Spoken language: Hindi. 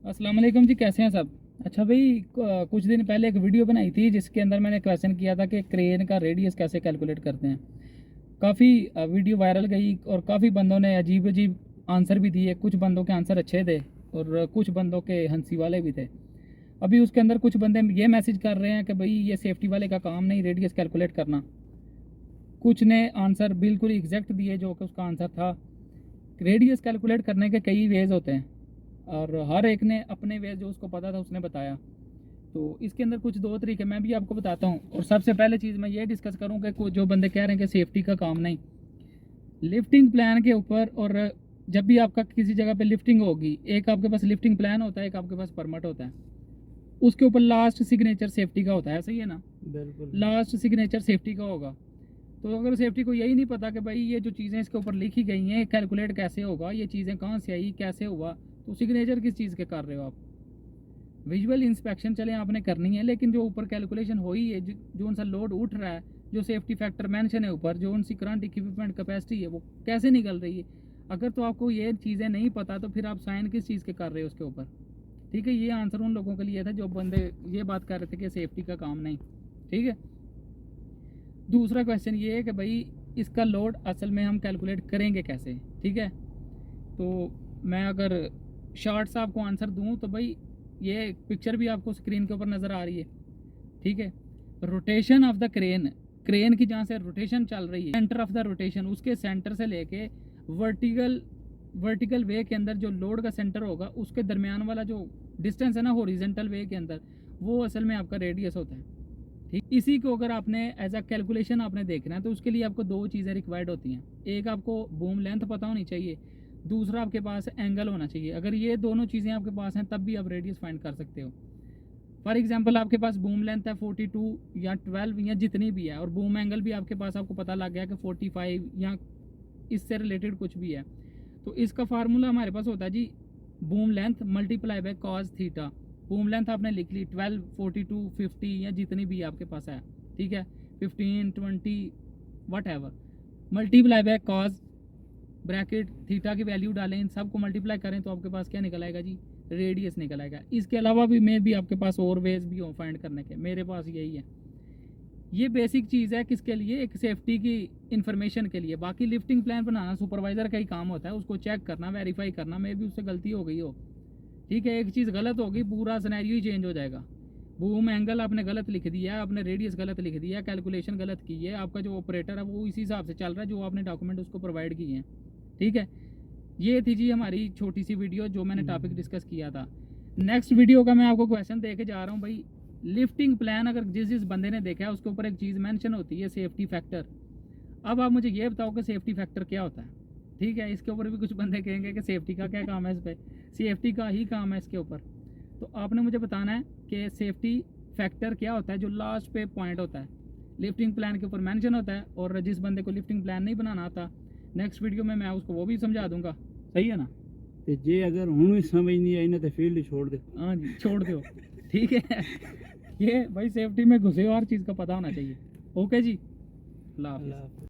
अस्सलाम वालेकुम जी, कैसे हैं सब। अच्छा भाई, कुछ दिन पहले एक वीडियो बनाई थी जिसके अंदर मैंने क्वेश्चन किया था कि क्रेन का रेडियस कैसे कैलकुलेट करते हैं। काफ़ी वीडियो वायरल गई और काफ़ी बंदों ने अजीब अजीब आंसर भी दिए। कुछ बंदों के आंसर अच्छे थे और कुछ बंदों के हंसी वाले भी थे। अभी उसके अंदर कुछ बंदे ये मैसेज कर रहे हैं कि भाई ये सेफ्टी वाले का काम नहीं रेडियस कैलकुलेट करना। कुछ ने आंसर बिल्कुल एग्जैक्ट दिए जो कि उसका आंसर था। रेडियस कैलकुलेट करने के कई वेज होते हैं और हर एक ने अपने वे जो उसको पता था उसने बताया। तो इसके अंदर कुछ दो तरीके मैं भी आपको बताता हूँ। और सबसे पहले चीज़ मैं ये डिस्कस करूँ कि जो बंदे कह रहे हैं कि सेफ्टी का काम नहीं, लिफ्टिंग प्लान के ऊपर। और जब भी आपका किसी जगह पे लिफ्टिंग होगी, एक आपके पास लिफ्टिंग प्लान होता है, एक आपके पास परमिट होता है। उसके ऊपर लास्ट सिग्नेचर सेफ्टी का होता है, सही है ना। बिल्कुल लास्ट सिग्नेचर सेफ्टी का होगा। तो अगर सेफ्टी को यही नहीं पता कि भाई ये जो चीज़ें इसके ऊपर लिखी गई हैं कैलकुलेट कैसे होगा, ये चीज़ें कहाँ से आई, कैसे हुआ, तो सिग्नेचर किस चीज़ के कर रहे हो आप। विजुअल इंस्पेक्शन चले आपने करनी है, लेकिन जो ऊपर कैलकुलेशन हो ही है, जो उनसा लोड उठ रहा है, जो सेफ्टी फैक्टर मेंशन है ऊपर, जो उनकी करंट इक्विपमेंट कैपेसिटी है वो कैसे निकल रही है। अगर तो आपको ये चीज़ें नहीं पता तो फिर आप साइन किस चीज़ के कर रहे हो उसके ऊपर। ठीक है, ये आंसर उन लोगों के लिए था जो बंदे ये बात कर रहे थे कि सेफ्टी का काम नहीं। ठीक है, दूसरा क्वेश्चन ये है कि भाई इसका लोड असल में हम कैलकुलेट करेंगे कैसे। ठीक है, तो मैं अगर शॉर्ट सा आपको आंसर दूं तो भाई ये पिक्चर भी आपको स्क्रीन के ऊपर नज़र आ रही है। ठीक है, rotation of the crane, crane की जहाँ से रोटेशन चल रही है, सेंटर ऑफ द रोटेशन, उसके सेंटर से लेके वर्टिकल वे के अंदर जो लोड का सेंटर होगा उसके दरमियान वाला जो डिस्टेंस है ना हॉरिजॉन्टल वे के अंदर, वो असल में आपका रेडियस होता है। ठीक, इसी को अगर आपने एज अ कैलकुलेशन आपने देखना है तो उसके लिए आपको दो चीज़ें रिक्वायर्ड होती हैं। एक आपको बूम लेंथ पता होनी चाहिए, दूसरा आपके पास एंगल होना चाहिए। अगर ये दोनों चीज़ें आपके पास हैं तब भी आप रेडियस फाइंड कर सकते हो। फॉर एग्जांपल आपके पास बूम लेंथ है 42 या 12 या जितनी भी है, और बूम एंगल भी आपके पास आपको पता लग गया कि 45 या इससे रिलेटेड कुछ भी है, तो इसका फार्मूला हमारे पास होता है जी boom length multiply by cos theta. Boom length आपने लिख ली 12, 42, 50 या जितनी भी आपके पास है। ठीक है, 15, 20 what ever, multiply by cos bracket theta की वैल्यू डालें, इन सबको मल्टीप्लाई करें तो आपके पास क्या निकल आएगा जी, रेडियस निकल आएगा। इसके अलावा भी मे भी आपके पास और वेज भी हो फाइंड करने के, मेरे पास यही है। ये बेसिक चीज़ है किसके लिए, एक सेफ्टी की इंफॉर्मेशन के लिए। बाकी लिफ्टिंग प्लान बनाना सुपरवाइज़र का ही काम होता है, उसको चेक करना, वेरीफाई करना, मे भी उससे गलती हो गई हो। ठीक है, एक चीज़ गलत होगी पूरा सिनेरियो ही चेंज हो जाएगा। बूम एंगल आपने गलत लिख दिया, आपने रेडियस गलत लिख दिया, कैलकुलेशन गलत की है, आपका जो ऑपरेटर है वो इसी हिसाब से चल रहा है जो आपने डॉक्यूमेंट उसको प्रोवाइड किए हैं। ठीक है, ये थी जी हमारी छोटी सी वीडियो जो मैंने टॉपिक डिस्कस किया था। नेक्स्ट वीडियो का मैं आपको क्वेश्चन दे के जा रहा हूँ भाई। लिफ्टिंग प्लान अगर जिस बंदे ने देखा है उसके ऊपर एक चीज़ मेंशन होती है सेफ्टी फैक्टर। अब आप मुझे ये बताओ कि सेफ्टी फैक्टर क्या होता है। ठीक है, इसके ऊपर भी कुछ बंदे कहेंगे कि सेफ्टी का क्या काम है, इस पर सेफ्टी का ही काम है इसके ऊपर। तो आपने मुझे बताना है कि सेफ्टी फैक्टर क्या होता है जो लास्ट पे पॉइंट होता है, लिफ्टिंग प्लान के ऊपर मेंशन होता है। और जिस बंदे को लिफ्टिंग प्लान नहीं बनाना आता, नेक्स्ट वीडियो में मैं उसको वो भी समझा दूंगा। सही है ना। ते जे अगर हूँ समझ नहीं आई ना तो फील्ड छोड़ दे। हाँ जी, छोड़ दो। ठीक है, ये भाई सेफ्टी में घुसे हो, हर चीज़ का पता होना चाहिए। ओके जी, अल्लाह हाफिज़।